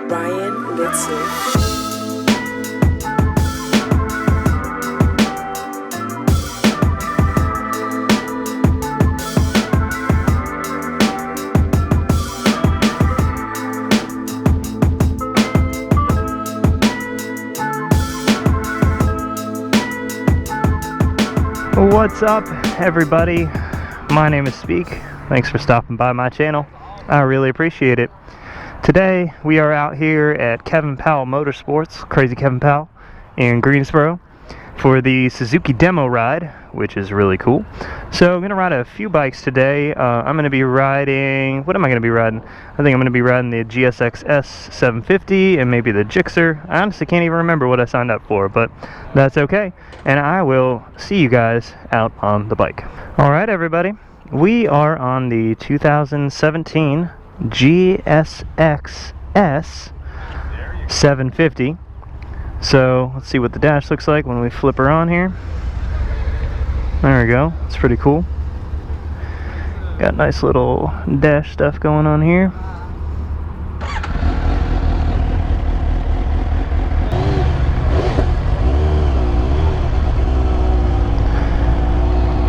What's up, everybody? My name is Speak. Thanks for stopping by my channel. I really appreciate it. Today we are out here at Kevin Powell Motorsports, Crazy Kevin Powell, in Greensboro for the Suzuki demo ride, which is really cool. So I'm going to ride a few bikes today. I'm going to be riding, what am I going to be riding? I think I'm going to be riding the GSX-S750 and maybe the Gixxer. I honestly can't even remember what I signed up for, but that's okay. And I will see you guys out on the bike. Alright everybody, we are on the 2017 GSX-S750. So let's see what the dash looks like when we flip her on here. There we go. It's pretty cool. Got nice little dash stuff going on here.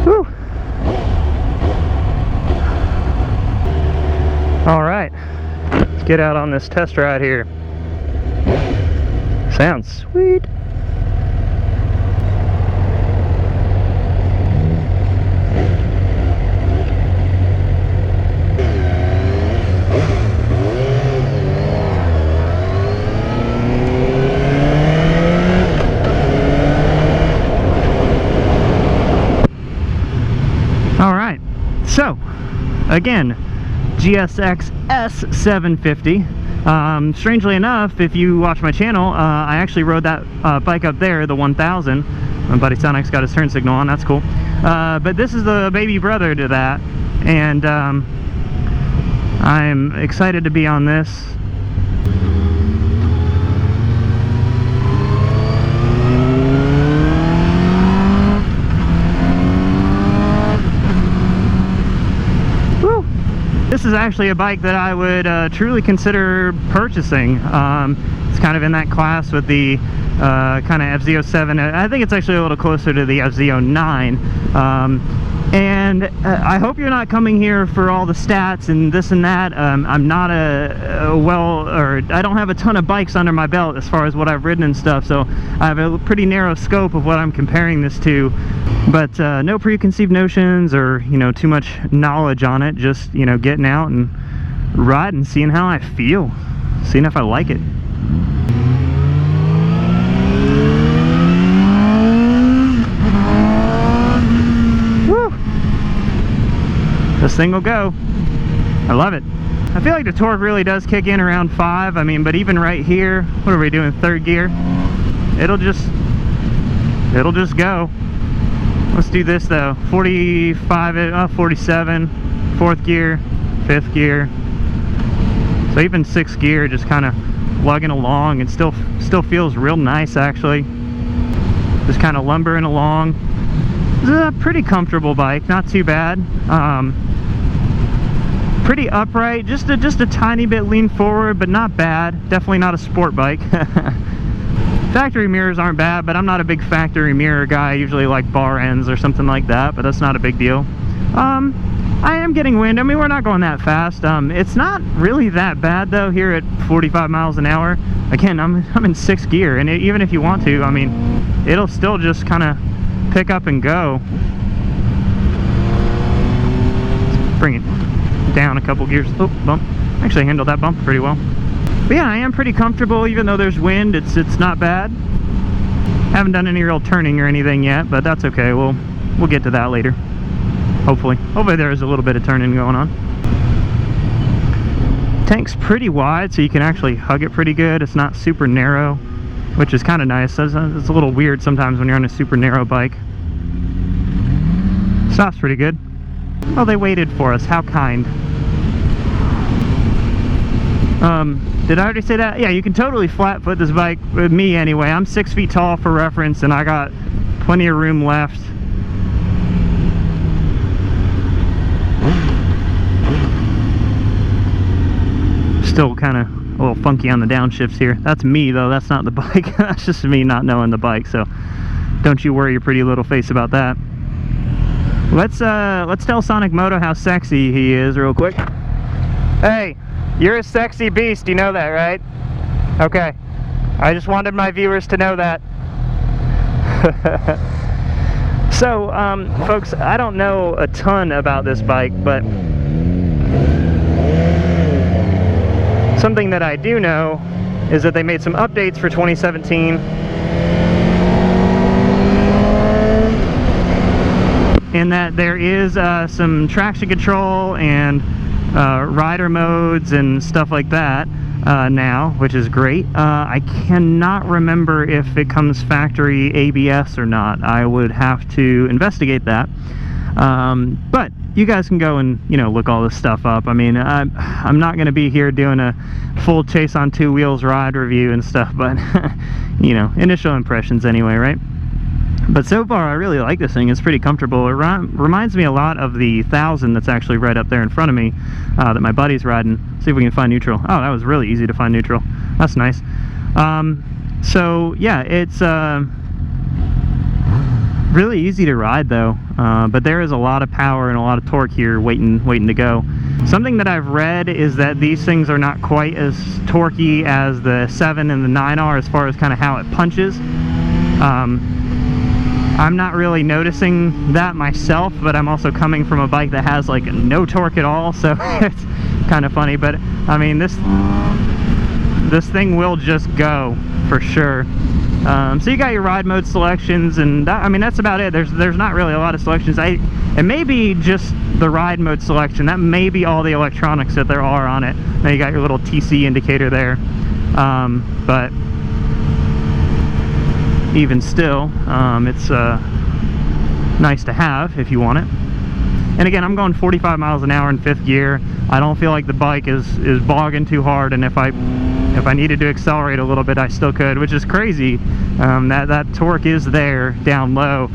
Woo! All right, let's get out on this test ride here. Sounds sweet. All right, so again, GSX S750. Strangely enough, if you watch my channel, I actually rode that bike up there, the 1000. My buddy Sonic's got his turn signal on, that's cool. But this is the baby brother to that, and I'm excited to be on this. This is actually a bike that I would truly consider purchasing. It's kind of in that class with the kind of FZ07. I think it's actually a little closer to the FZ09. And I hope you're not coming here for all the stats and this and that. I'm not I don't have a ton of bikes under my belt as far as what I've ridden and stuff, so I have a pretty narrow scope of what I'm comparing this to. But no preconceived notions or, you know, too much knowledge on it. Just, you know, getting out and riding, seeing how I feel, seeing if I like it. Woo! This thing will go. I love it. I feel like the torque really does kick in around 5. I mean, but even right here, what are we doing, 3rd gear? It'll just go. Let's do this though. 45, 47, 4th gear, 5th gear. So even 6th gear, just kind of lugging along, and still feels real nice actually. Just kind of lumbering along. This is a pretty comfortable bike, not too bad. Pretty upright, just a tiny bit lean forward, but not bad. Definitely not a sport bike. Factory mirrors aren't bad, but I'm not a big factory mirror guy. I usually like bar ends or something like that, but that's not a big deal. I am getting wind. I mean, we're not going that fast. It's not really that bad though here at 45 miles an hour. Again, I'm in 6th gear, and even if you want to, I mean, it'll still just kind of pick up and go. Let's bring it down a couple gears. Oh, bump. Actually handled that bump pretty well. But yeah, I am pretty comfortable even though there's wind. It's not bad. Haven't done any real turning or anything yet, but that's okay. We'll get to that later. Hopefully there's a little bit of turning going on. Tank's pretty wide, so you can actually hug it pretty good. It's not super narrow, which is kind of nice. It's a little weird sometimes when you're on a super narrow bike. Stops pretty good. Oh, they waited for us. How kind. Did I already say that? Yeah, you can totally flat foot this bike with me anyway. I'm 6 feet tall for reference, and I got plenty of room left. Still kind of little funky on the downshifts here. That's me though, that's not the bike. That's just me not knowing the bike, so don't you worry your pretty little face about that. Let's tell Sonic Moto how sexy he is real quick. Hey, you're a sexy beast, you know that, right? Okay, I just wanted my viewers to know that. So, folks, I don't know a ton about this bike, but something that I do know is that they made some updates for 2017. In that there is some traction control and rider modes and stuff like that now, which is great. I cannot remember if it comes factory ABS or not. I would have to investigate that. But you guys can go and, you know, look all this stuff up. I mean, I'm not going to be here doing a full Chase on Two Wheels ride review and stuff, but you know, initial impressions anyway, right? But so far, I really like this thing. It's pretty comfortable. It reminds me a lot of the 1000 that's actually right up there in front of me that my buddy's riding. See if we can find neutral. Oh, that was really easy to find neutral. That's nice. So, yeah, it's really easy to ride, though. But there is a lot of power and a lot of torque here waiting to go. Something that I've read is that these things are not quite as torquey as the 7 and the 9 are as far as kind of how it punches. I'm not really noticing that myself, but I'm also coming from a bike that has like no torque at all, so it's kind of funny. But I mean, this thing will just go for sure. So you got your ride mode selections, and that, I mean, that's about it. There's not really a lot of selections. It may be just the ride mode selection. That may be all the electronics that there are on it. Now you got your little TC indicator there, but even still, it's nice to have if you want it. And again, I'm going 45 miles an hour in 5th gear. I don't feel like the bike is bogging too hard, and if I needed to accelerate a little bit, I still could, which is crazy. That torque is there down low,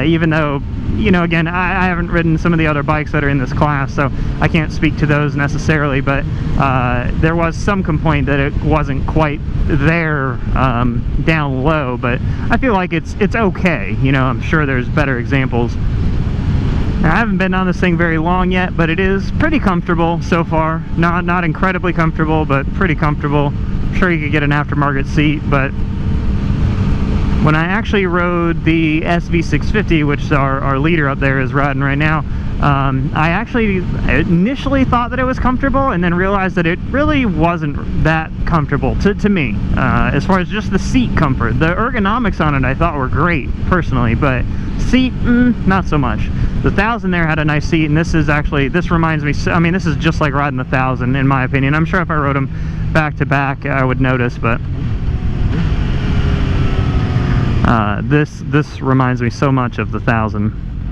even though, you know, again, I haven't ridden some of the other bikes that are in this class, so I can't speak to those necessarily, but there was some complaint that it wasn't quite there down low, but I feel like it's okay. You know, I'm sure there's better examples. Now, I haven't been on this thing very long yet, but it is pretty comfortable so far. Not incredibly comfortable, but pretty comfortable. I'm sure you could get an aftermarket seat, but when I actually rode the SV650, which our leader up there is riding right now, I actually initially thought that it was comfortable, and then realized that it really wasn't that comfortable to me, as far as just the seat comfort. The ergonomics on it I thought were great, personally, but seat, not so much. The 1000 there had a nice seat, and this reminds me, I mean, this is just like riding the 1000 in my opinion. I'm sure if I rode them back to back I would notice, but this reminds me so much of the 1000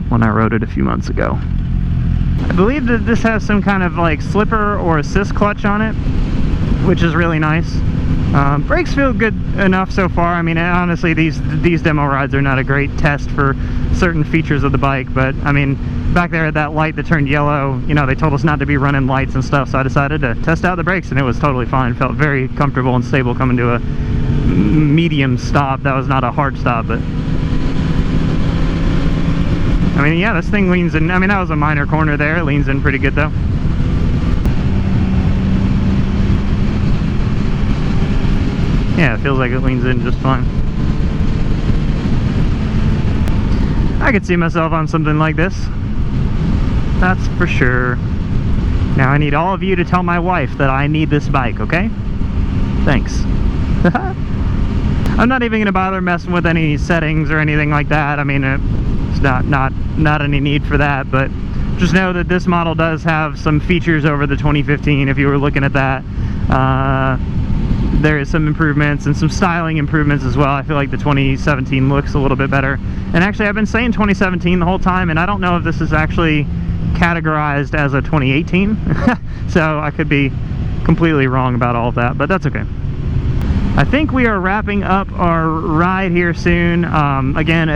when I rode it a few months ago. I believe that this has some kind of like slipper or assist clutch on it, which is really nice. Brakes feel good enough so far. I mean, honestly, these demo rides are not a great test for certain features of the bike, but I mean, back there at that light that turned yellow, you know, they told us not to be running lights and stuff, so I decided to test out the brakes, and it was totally fine. Felt very comfortable and stable coming to a medium stop. That was not a hard stop, but I mean, yeah, this thing leans in. I mean, that was a minor corner there. It leans in pretty good though. Yeah, it feels like it leans in just fine. I could see myself on something like this. That's for sure. Now I need all of you to tell my wife that I need this bike, okay? Thanks. I'm not even gonna bother messing with any settings or anything like that. I mean, it's not any need for that, but just know that this model does have some features over the 2015 if you were looking at that. There is some improvements and some styling improvements as well. I feel like the 2017 looks a little bit better. And actually, I've been saying 2017 the whole time, and I don't know if this is actually categorized as a 2018. So I could be completely wrong about all of that, but that's okay. I think we are wrapping up our ride here soon. Again,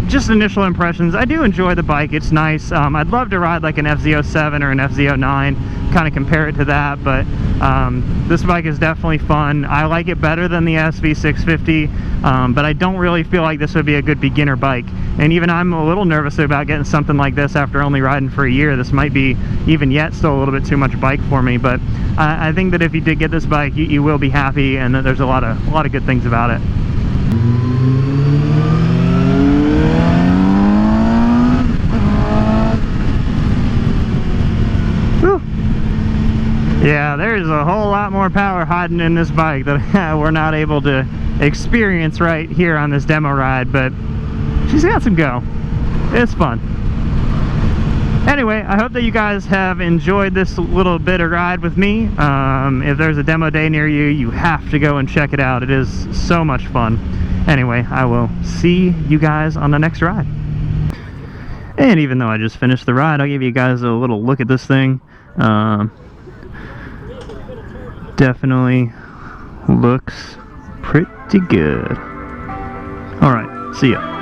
just initial impressions, I do enjoy the bike. It's nice. I'd love to ride like an FZ07 or an FZ09, kind of compare it to that, but this bike is definitely fun. I like it better than the SV650, but I don't really feel like this would be a good beginner bike. And even I'm a little nervous about getting something like this after only riding for a year. This might be, even yet, still a little bit too much bike for me, but I think that if you did get this bike, you will be happy, and that there's a lot of good things about it. Whew. Yeah, there's a whole lot more power hiding in this bike that we're not able to experience right here on this demo ride, but she's got some go. It's fun. Anyway, I hope that you guys have enjoyed this little bit of ride with me. If there's a demo day near you, you have to go and check it out. It is so much fun. Anyway, I will see you guys on the next ride. And even though I just finished the ride, I'll give you guys a little look at this thing. Definitely looks pretty good. Alright, see ya.